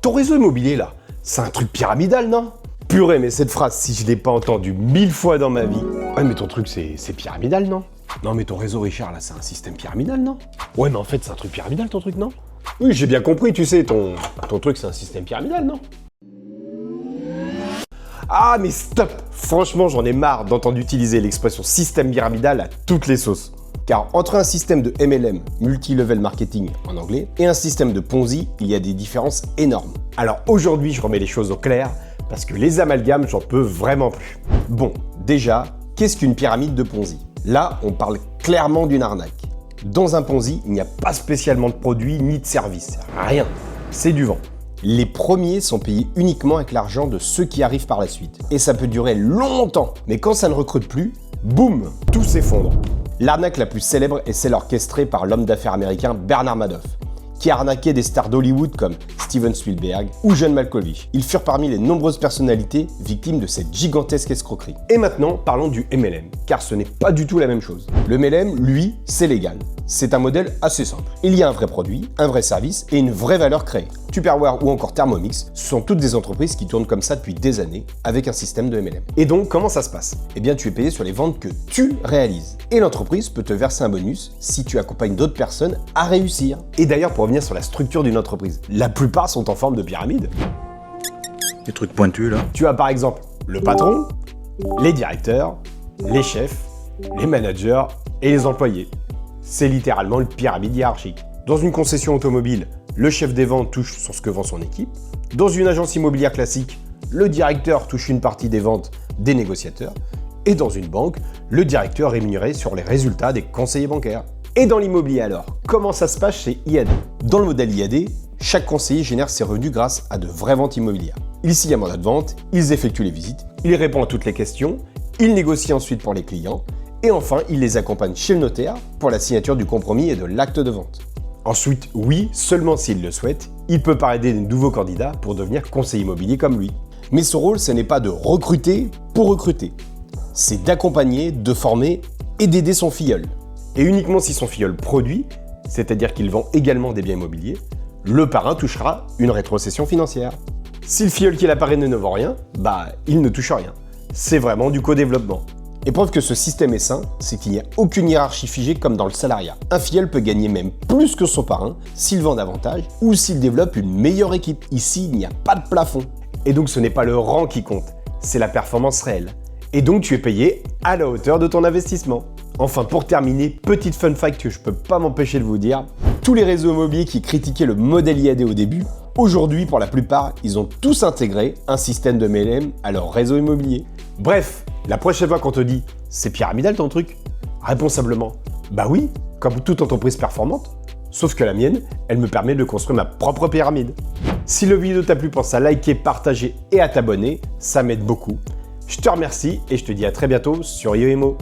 ton réseau immobilier là, c'est un truc pyramidal, non? Purée, mais cette phrase, si je l'ai pas entendue 1000 fois dans ma vie. Ouais, mais ton truc, c'est pyramidal, non? Non, mais ton réseau, Richard, là, c'est un système pyramidal, non? Ouais, mais en fait, c'est un truc pyramidal, ton truc, non? Oui, j'ai bien compris, tu sais, ton truc, c'est un système pyramidal, non? Ah, mais stop! Franchement, j'en ai marre d'entendre utiliser l'expression système pyramidal à toutes les sauces. Car entre un système de MLM, Multi-Level Marketing en anglais, et un système de Ponzi, il y a des différences énormes. Alors aujourd'hui, je remets les choses au clair, parce que les amalgames, j'en peux vraiment plus. Bon, déjà, qu'est-ce qu'une pyramide de Ponzi? Là, on parle clairement d'une arnaque. Dans un Ponzi, il n'y a pas spécialement de produits ni de services. Rien. C'est du vent. Les premiers sont payés uniquement avec l'argent de ceux qui arrivent par la suite. Et ça peut durer longtemps. Mais quand ça ne recrute plus, boum, tout s'effondre. L'arnaque la plus célèbre est celle orchestrée par l'homme d'affaires américain Bernard Madoff, qui a arnaqué des stars d'Hollywood comme Steven Spielberg ou John Malkovich. Ils furent parmi les nombreuses personnalités victimes de cette gigantesque escroquerie. Et maintenant, parlons du MLM, car ce n'est pas du tout la même chose. Le MLM, lui, c'est légal. C'est un modèle assez simple. Il y a un vrai produit, un vrai service et une vraie valeur créée. Tupperware ou encore Thermomix, ce sont toutes des entreprises qui tournent comme ça depuis des années avec un système de MLM. Et donc, comment ça se passe? Eh bien, tu es payé sur les ventes que tu réalises. Et l'entreprise peut te verser un bonus si tu accompagnes d'autres personnes à réussir. Et d'ailleurs, pour revenir sur la structure d'une entreprise, la plupart sont en forme de pyramide. Des trucs pointus là. Tu as par exemple le patron, les directeurs, les chefs, les managers et les employés. C'est littéralement une pyramide hiérarchique. Dans une concession automobile, le chef des ventes touche sur ce que vend son équipe. Dans une agence immobilière classique, le directeur touche une partie des ventes des négociateurs. Et dans une banque, le directeur est rémunéré sur les résultats des conseillers bancaires. Et dans l'immobilier alors, comment ça se passe chez IAD? Dans le modèle IAD, chaque conseiller génère ses revenus grâce à de vraies ventes immobilières. Il signe un mandat de vente, il effectue les visites, il répond à toutes les questions, il négocie ensuite pour les clients, et enfin, il les accompagne chez le notaire pour la signature du compromis et de l'acte de vente. Ensuite, oui, seulement s'il le souhaite, il peut parrainer de nouveaux candidats pour devenir conseiller immobilier comme lui. Mais son rôle, ce n'est pas de recruter pour recruter. C'est d'accompagner, de former et d'aider son filleul. Et uniquement si son filleul produit, c'est-à-dire qu'il vend également des biens immobiliers, le parrain touchera une rétrocession financière. Si le filleul qui l'a parrainé ne vend rien, il ne touche rien. C'est vraiment du co-développement. Et preuve que ce système est sain, c'est qu'il n'y a aucune hiérarchie figée comme dans le salariat. Un filleul peut gagner même plus que son parrain s'il vend davantage ou s'il développe une meilleure équipe. Ici, il n'y a pas de plafond. Et donc ce n'est pas le rang qui compte, c'est la performance réelle. Et donc tu es payé à la hauteur de ton investissement. Enfin, pour terminer, petite fun fact que je peux pas m'empêcher de vous dire, tous les réseaux immobiliers qui critiquaient le modèle IAD au début, aujourd'hui, pour la plupart, ils ont tous intégré un système de MLM à leur réseau immobilier. Bref, la prochaine fois qu'on te dit « c'est pyramidal ton truc ?» réponds simplement « bah oui, comme toute entreprise performante, sauf que la mienne, elle me permet de construire ma propre pyramide. » Si la vidéo t'a plu, pense à liker, partager et à t'abonner, ça m'aide beaucoup. Je te remercie et je te dis à très bientôt sur YoImo.